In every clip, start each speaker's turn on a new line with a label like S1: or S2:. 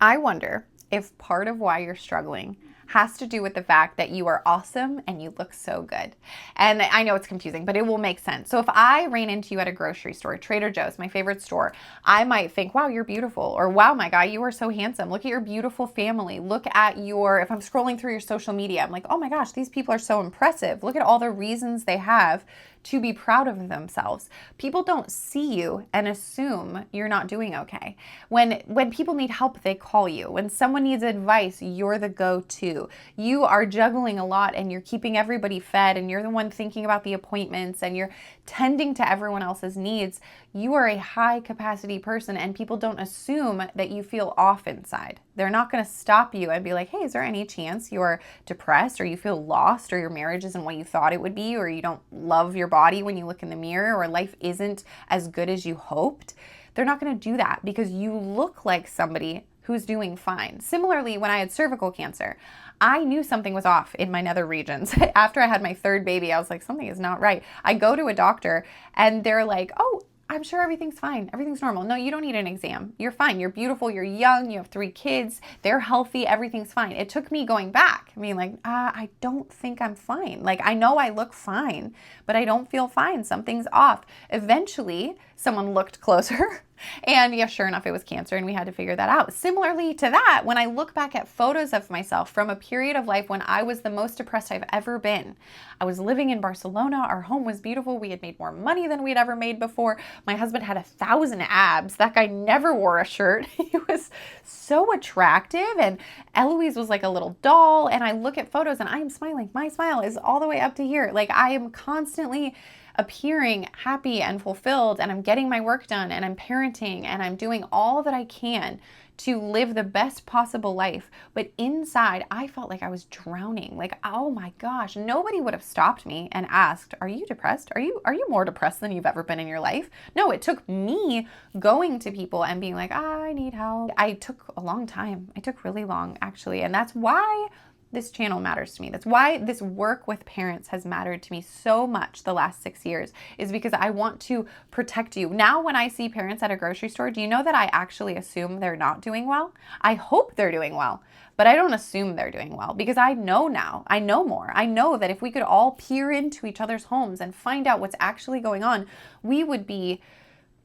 S1: I wonder if part of why you're struggling has to do with the fact that you are awesome and you look so good. And I know it's confusing, but it will make sense. So if I ran into you at a grocery store, Trader Joe's, my favorite store, I might think, wow, you're beautiful. Or wow, my guy, you are so handsome. Look at your beautiful family. Look at if I'm scrolling through your social media, I'm like, oh my gosh, these people are so impressive. Look at all the reasons they have to be proud of themselves. People don't see you and assume you're not doing okay. When people need help, they call you. When someone needs advice, you're the go-to. You are juggling a lot and you're keeping everybody fed and you're the one thinking about the appointments and you're tending to everyone else's needs. You are a high capacity person and people don't assume that you feel off inside. They're not going to stop you and be like, hey, is there any chance you're depressed or you feel lost or your marriage isn't what you thought it would be or you don't love your body when you look in the mirror or life isn't as good as you hoped? They're not going to do that because you look like somebody who's doing fine. Similarly, when I had cervical cancer, I knew something was off in my nether regions. After I had my third baby, I was like, something is not right. I go to a doctor and they're like, oh, I'm sure everything's fine. Everything's normal. No, you don't need an exam. You're fine. You're beautiful. You're young. You have 3 kids. They're healthy. Everything's fine. It took me going back. I mean, like, I don't think I'm fine. Like, I know I look fine, but I don't feel fine. Something's off. Eventually, someone looked closer and yeah, sure enough, it was cancer and we had to figure that out. Similarly to that, when I look back at photos of myself from a period of life when I was the most depressed I've ever been, I was living in Barcelona. Our home was beautiful. We had made more money than we'd ever made before. My husband had 1,000 abs. That guy never wore a shirt. He was so attractive and Eloise was like a little doll. And I look at photos and I am smiling. My smile is all the way up to here. Like I am constantly appearing happy and fulfilled and I'm getting my work done and I'm parenting and I'm doing all that I can to live the best possible life. But inside, I felt like I was drowning. Like, oh my gosh, nobody would have stopped me and asked, are you depressed? Are you more depressed than you've ever been in your life? No, it took me going to people and being like, I need help. I took a long time. I took really long, actually. And that's why this channel matters to me. That's why this work with parents has mattered to me so much the last 6 years, is because I want to protect you. Now, when I see parents at a grocery store, do you know that I actually assume they're not doing well? I hope they're doing well, but I don't assume they're doing well because I know now. I know more. I know that if we could all peer into each other's homes and find out what's actually going on, we would be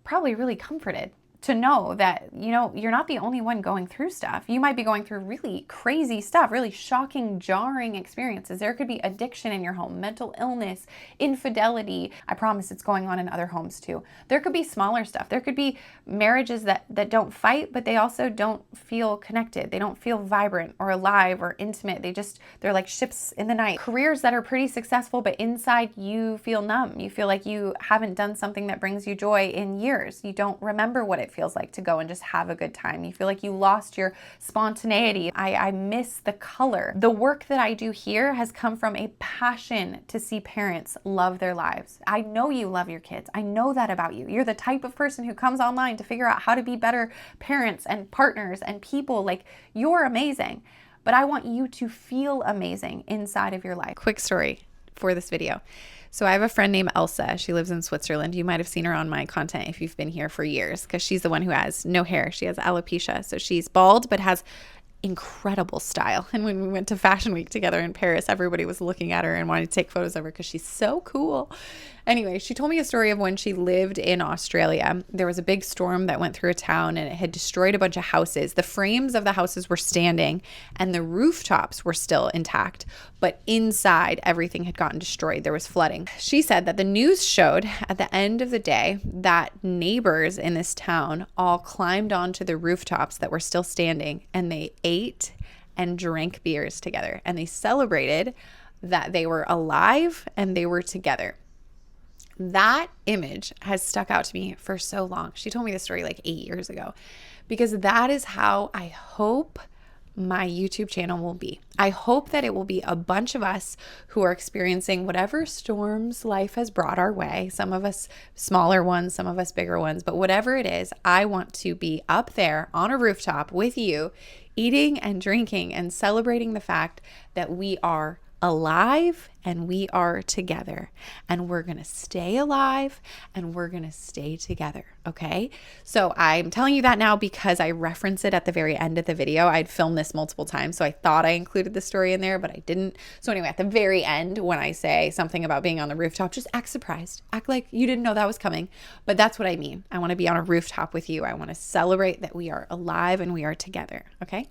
S1: probably really comforted to know that, you know, you're not the only one going through stuff. You might be going through really crazy stuff, really shocking, jarring experiences. There could be addiction in your home, mental illness, infidelity. I promise it's going on in other homes too. There could be smaller stuff. There could be marriages that don't fight, but they also don't feel connected. They don't feel vibrant or alive or intimate. They're like ships in the night. Careers that are pretty successful, but inside you feel numb. You feel like you haven't done something that brings you joy in years. You don't remember what it feels like to go and just have a good time. You feel like you lost your spontaneity. I miss the color. The work that I do here has come from a passion to see parents love their lives. I know you love your kids. I know that about you. You're the type of person who comes online to figure out how to be better parents and partners and people. Like, you're amazing. But I want you to feel amazing inside of your life. Quick story for this video. So I have a friend named Elsa. She lives in Switzerland. You might have seen her on my content if you've been here for years, because she's the one who has no hair. She has alopecia. So she's bald, but has incredible style. And when we went to Fashion Week together in Paris, everybody was looking at her and wanted to take photos of her because she's so cool. Anyway, she told me a story of when she lived in Australia. There was a big storm that went through a town and it had destroyed a bunch of houses. The frames of the houses were standing and the rooftops were still intact, but inside everything had gotten destroyed. There was flooding. She said that the news showed at the end of the day that neighbors in this town all climbed onto the rooftops that were still standing and they ate and drank beers together and they celebrated that they were alive and they were together. That image has stuck out to me for so long. She told me this story like 8 years ago, because that is how I hope my YouTube channel will be. I hope that it will be a bunch of us who are experiencing whatever storms life has brought our way. Some of us smaller ones, some of us bigger ones, but whatever it is, I want to be up there on a rooftop with you, eating and drinking and celebrating the fact that we are alive and we are together, and we're going to stay alive and we're going to stay together. Okay. So I'm telling you that now because I reference it at the very end of the video. I'd filmed this multiple times, so I thought I included the story in there, but I didn't. So anyway, at the very end, when I say something about being on the rooftop, just act surprised, act like you didn't know that was coming. But that's what I mean. I want to be on a rooftop with you. I want to celebrate that we are alive and we are together. Okay.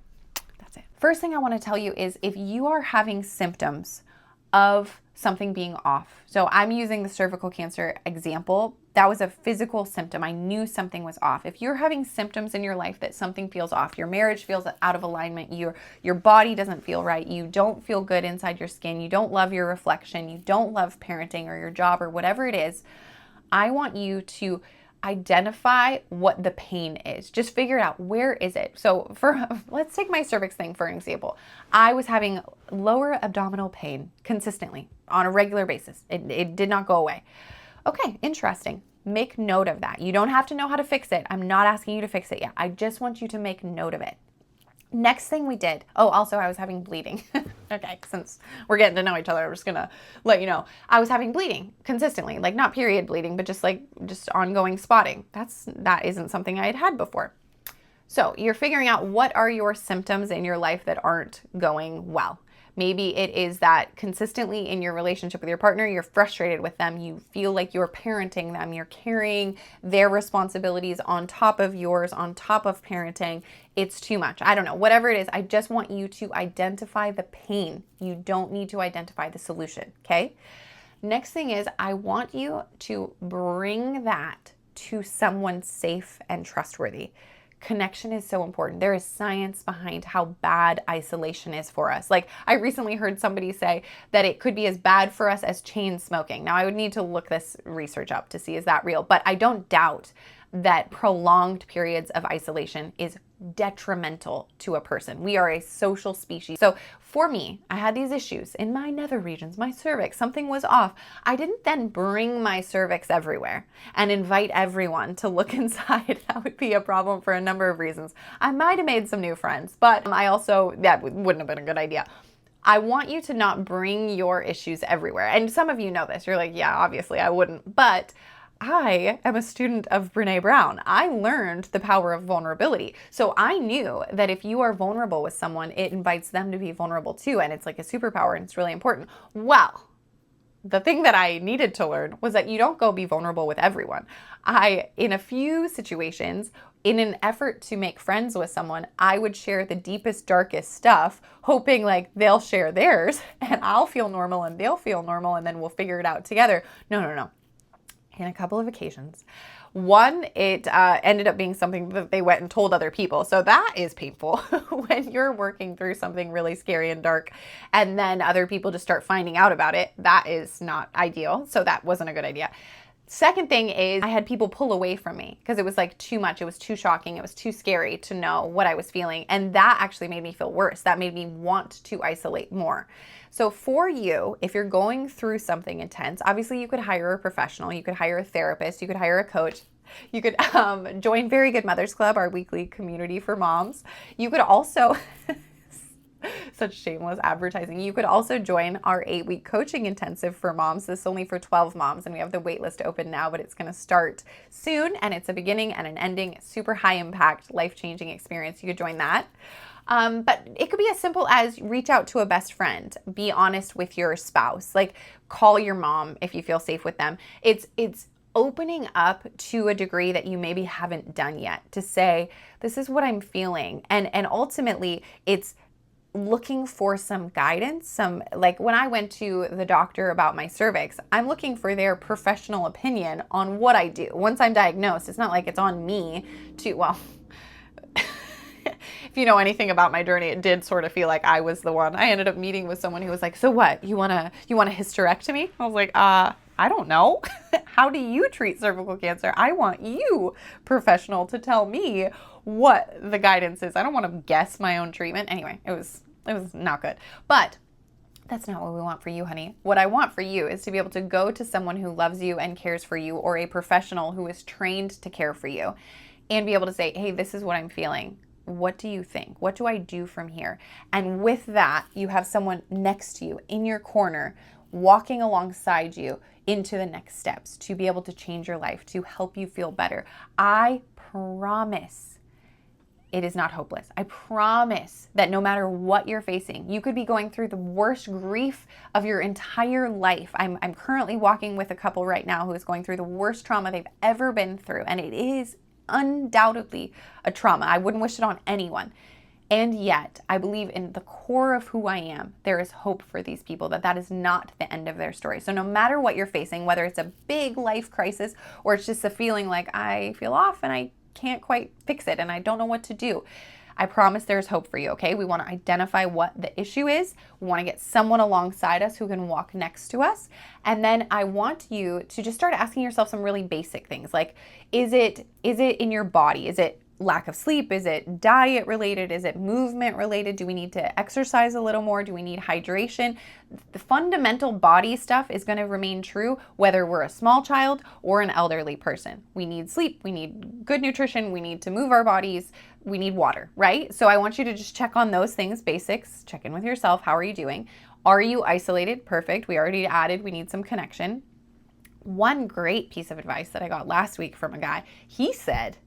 S1: That's it. First thing I want to tell you is if you are having symptoms of something being off. So I'm using the cervical cancer example. That was a physical symptom. I knew something was off. If you're having symptoms in your life that something feels off, your marriage feels out of alignment, your body doesn't feel right, you don't feel good inside your skin, you don't love your reflection, you don't love parenting or your job or whatever it is, I want you to identify what the pain is. Just figure it out. Where is it? So let's take my cervix thing for an example. I was having lower abdominal pain consistently on a regular basis. It did not go away. Okay, interesting. Make note of that. You don't have to know how to fix it. I'm not asking you to fix it yet. I just want you to make note of it. Next thing we did, also I was having bleeding. Okay, since we're getting to know each other, I'm just gonna let you know. I was having bleeding consistently, like not period bleeding, but just ongoing spotting. That isn't something I had had before. So you're figuring out what are your symptoms in your life that aren't going well. Maybe it is that consistently in your relationship with your partner, you're frustrated with them. You feel like you're parenting them. You're carrying their responsibilities on top of yours, on top of parenting. It's too much. I don't know. Whatever it is, I just want you to identify the pain. You don't need to identify the solution, okay? Next thing is I want you to bring that to someone safe and trustworthy. Connection is so important. There is science behind how bad isolation is for us. Like I recently heard somebody say that it could be as bad for us as chain smoking. Now I would need to look this research up to see is that real, but I don't doubt that prolonged periods of isolation is detrimental to a person. We are a social species. So for me, I had these issues in my nether regions, my cervix, something was off. I didn't then bring my cervix everywhere and invite everyone to look inside. That would be a problem for a number of reasons. I might have made some new friends, but that wouldn't have been a good idea. I want you to not bring your issues everywhere. And some of you know this. You're like, yeah, obviously I wouldn't, but I am a student of Brene Brown. I learned the power of vulnerability. So I knew that if you are vulnerable with someone, it invites them to be vulnerable too. And it's like a superpower and it's really important. Well, the thing that I needed to learn was that you don't go be vulnerable with everyone. In a few situations, in an effort to make friends with someone, I would share the deepest, darkest stuff, hoping like they'll share theirs and I'll feel normal and they'll feel normal and then we'll figure it out together. No. In a couple of occasions. One, it ended up being something that they went and told other people. So that is painful when you're working through something really scary and dark and then other people just start finding out about it. That is not ideal. So that wasn't a good idea. Second thing is I had people pull away from me because it was like too much. It was too shocking. It was too scary to know what I was feeling. And that actually made me feel worse. That made me want to isolate more. So for you, if you're going through something intense, obviously you could hire a professional, you could hire a therapist, you could hire a coach, you could join Very Good Mothers Club, our weekly community for moms. You could also, such shameless advertising, you could also join our 8-week coaching intensive for moms. This is only for 12 moms and we have the wait list open now, but it's going to start soon and it's a beginning and an ending, super high impact, life-changing experience. You could join that. But it could be as simple as reach out to a best friend, be honest with your spouse, like call your mom if you feel safe with them. It's opening up to a degree that you maybe haven't done yet to say, this is what I'm feeling. And ultimately it's looking for some guidance, like when I went to the doctor about my cervix, I'm looking for their professional opinion on what I do. Once I'm diagnosed, it's not like it's on me if you know anything about my journey, it did sort of feel like I was the one. I ended up meeting with someone who was like, so what, you want a hysterectomy? I was like, I don't know. How do you treat cervical cancer? I want you, professional, to tell me what the guidance is. I don't want to guess my own treatment. Anyway, it was not good. But that's not what we want for you, honey. What I want for you is to be able to go to someone who loves you and cares for you, or a professional who is trained to care for you, and be able to say, hey, this is what I'm feeling. what do you think? What do I do from here? And with that, you have someone next to you in your corner, walking alongside you into the next steps to be able to change your life, to help you feel better. I promise it is not hopeless. I promise that no matter what you're facing, you could be going through the worst grief of your entire life. I'm currently walking with a couple right now who is going through the worst trauma they've ever been through, and it is undoubtedly a trauma. I wouldn't wish it on anyone. And yet, I believe in the core of who I am, there is hope for these people, that is not the end of their story. So no matter what you're facing, whether it's a big life crisis or it's just a feeling like I feel off and I can't quite fix it and I don't know what to do, I promise there's hope for you, okay? We want to identify what the issue is. We want to get someone alongside us who can walk next to us. And then I want you to just start asking yourself some really basic things like, is it in your body? Is it lack of sleep? Is it diet related? Is it movement related? Do we need to exercise a little more? Do we need hydration? The fundamental body stuff is going to remain true whether we're a small child or an elderly person. We need sleep. We need good nutrition. We need to move our bodies. We need water, right? So I want you to just check on those things, basics. Check in with yourself. How are you doing? Are you isolated? Perfect. We already added we need some connection. One great piece of advice that I got last week from a guy, he said,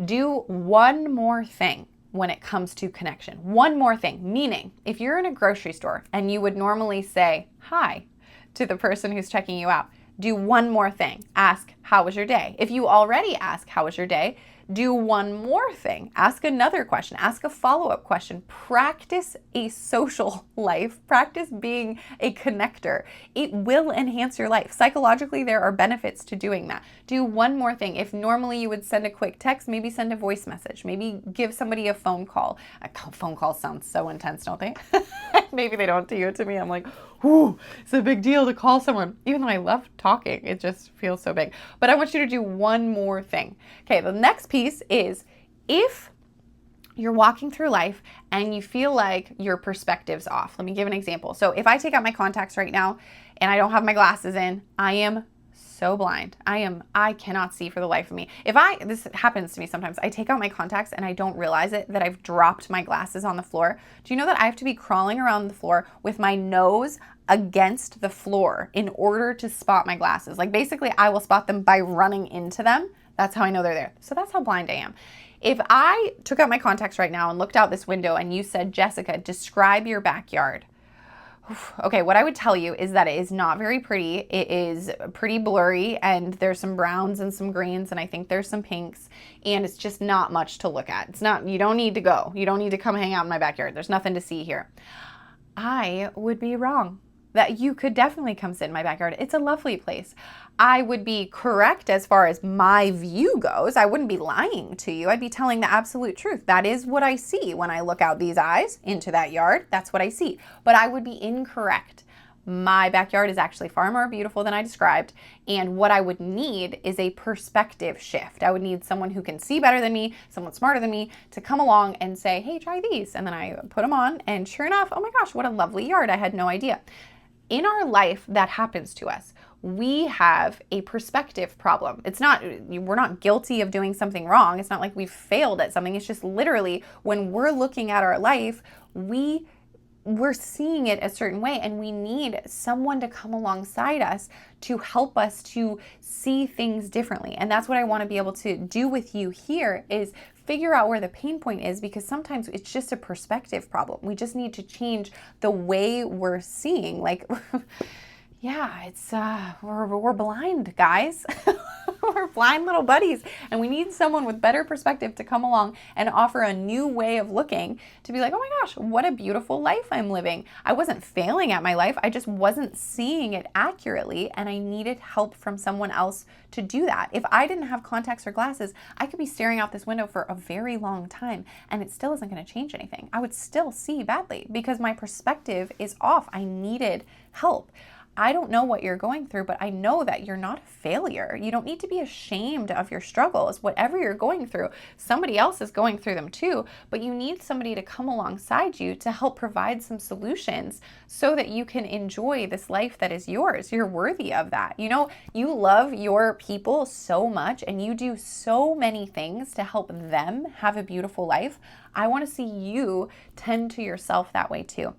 S1: do one more thing when it comes to connection. One more thing, meaning if you're in a grocery store and you would normally say hi to the person who's checking you out, do one more thing. Ask, how was your day? If you already ask, how was your day? Do one more thing. Ask another question. Ask a follow-up question. Practice a social life. Practice being a connector. It will enhance your life. Psychologically, there are benefits to doing that. Do one more thing. If normally you would send a quick text, maybe send a voice message. Maybe give somebody a phone call. Phone calls sound so intense, don't they? Maybe they don't to you. To me, I'm like, ooh, it's a big deal to call someone. Even though I love talking, it just feels so big. But I want you to do one more thing. Okay, the next piece is if you're walking through life and you feel like your perspective's off. Let me give an example. So if I take out my contacts right now and I don't have my glasses in, I am so blind. I cannot see for the life of me. This happens to me sometimes, I take out my contacts and I don't realize it, that I've dropped my glasses on the floor. Do you know that I have to be crawling around the floor with my nose against the floor in order to spot my glasses? Like basically I will spot them by running into them. That's how I know they're there. So that's how blind I am. If I took out my contacts right now and looked out this window and you said, Jessica, describe your backyard. Okay, what I would tell you is that it is not very pretty. It is pretty blurry and there's some browns and some greens and I think there's some pinks and it's just not much to look at. You don't need to go. You don't need to come hang out in my backyard. There's nothing to see here. I would be wrong. That you could definitely come sit in my backyard. It's a lovely place. I would be correct as far as my view goes. I wouldn't be lying to you. I'd be telling the absolute truth. That is what I see when I look out these eyes into that yard. That's what I see. But I would be incorrect. My backyard is actually far more beautiful than I described. And what I would need is a perspective shift. I would need someone who can see better than me, someone smarter than me, to come along and say, hey, try these. And then I put them on and sure enough, oh my gosh, what a lovely yard. I had no idea. In our life, that happens to us. We have a perspective problem. We're not guilty of doing something wrong. It's not like we've failed at something. It's just literally when we're looking at our life, we're seeing it a certain way and we need someone to come alongside us to help us to see things differently. And that's what I want to be able to do with you here is figure out where the pain point is, because sometimes it's just a perspective problem. We just need to change the way we're seeing. Like, yeah, it's we're blind, guys. We're blind little buddies, and we need someone with better perspective to come along and offer a new way of looking, to be like, oh my gosh, what a beautiful life I'm living. I wasn't failing at my life. I just wasn't seeing it accurately, and I needed help from someone else to do that. If I didn't have contacts or glasses, I could be staring out this window for a very long time, and it still isn't going to change anything. I would still see badly because my perspective is off. I needed help. I don't know what you're going through, but I know that you're not a failure. You don't need to be ashamed of your struggles. Whatever you're going through, somebody else is going through them too, but you need somebody to come alongside you to help provide some solutions so that you can enjoy this life that is yours. You're worthy of that. You know, you love your people so much and you do so many things to help them have a beautiful life. I want to see you tend to yourself that way too.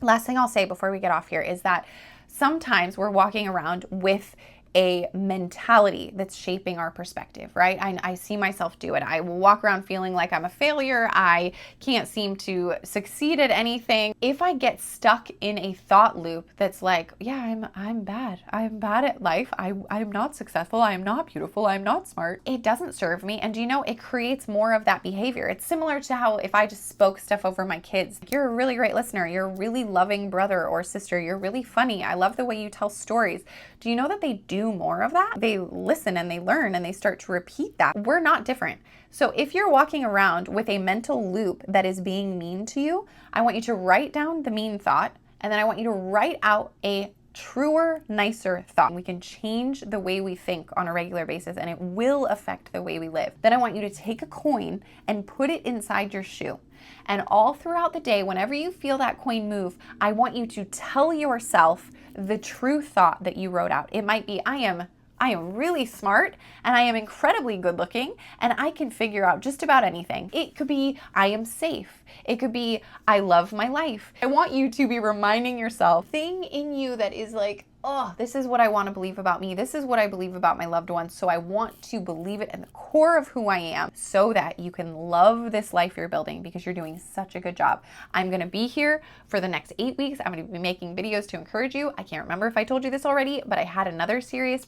S1: Last thing I'll say before we get off here is that sometimes we're walking around with a mentality that's shaping our perspective, right? I see myself do it. I will walk around feeling like I'm a failure. I can't seem to succeed at anything. If I get stuck in a thought loop that's like, yeah, I'm bad. I'm bad at life. I'm not successful. I'm not beautiful. I'm not smart. It doesn't serve me. And you know, it creates more of that behavior. It's similar to how if I just spoke stuff over my kids, you're a really great listener. You're a really loving brother or sister. You're really funny. I love the way you tell stories. Do you know that they do more of that? They listen and they learn and they start to repeat that. We're not different. So if you're walking around with a mental loop that is being mean to you, I want you to write down the mean thought, and then I want you to write out a truer, nicer thought. We can change the way we think on a regular basis and it will affect the way we live. Then I want you to take a coin and put it inside your shoe. And all throughout the day, whenever you feel that coin move, I want you to tell yourself the true thought that you wrote out. It might be, I am really smart and I am incredibly good looking and I can figure out just about anything. It could be, I am safe. It could be, I love my life. I want you to be reminding yourself thing in you that is like, oh, this is what I want to believe about me. This is what I believe about my loved ones. So I want to believe it in the core of who I am so that you can love this life you're building because you're doing such a good job. I'm going to be here for the next 8 weeks. I'm going to be making videos to encourage you. I can't remember if I told you this already, but I had another series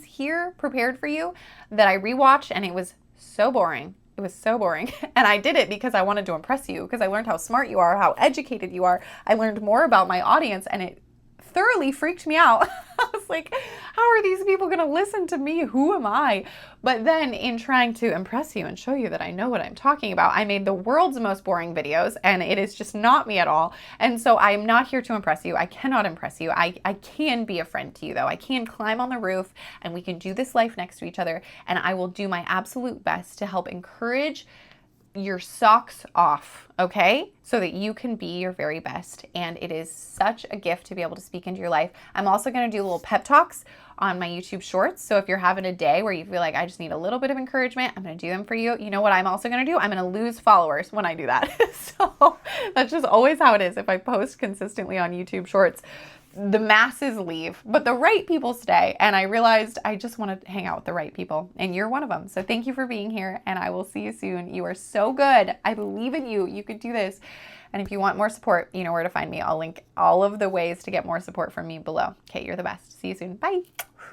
S1: here prepared for you that I rewatched and it was so boring. It was so boring. And I did it because I wanted to impress you, because I learned how smart you are, how educated you are. I learned more about my audience and it thoroughly freaked me out. I was like, how are these people going to listen to me? Who am I? But then in trying to impress you and show you that I know what I'm talking about, I made the world's most boring videos and it is just not me at all. And so I'm not here to impress you. I cannot impress you. I can be a friend to you though. I can climb on the roof and we can do this life next to each other. And I will do my absolute best to help encourage your socks off, okay? So that you can be your very best. And it is such a gift to be able to speak into your life. I'm also going to do little pep talks on my YouTube shorts. So if you're having a day where you feel like I just need a little bit of encouragement, I'm going to do them for you. You know what I'm also going to do? I'm going to lose followers when I do that. So that's just always how it is. If I post consistently on YouTube shorts, the masses leave, but the right people stay. And I realized I just want to hang out with the right people, and you're one of them. So thank you for being here, and I will see you soon. You are so good. I believe in you. You could do this. And if you want more support, you know where to find me. I'll link all of the ways to get more support from me below. Okay, you're the best. See you soon. Bye.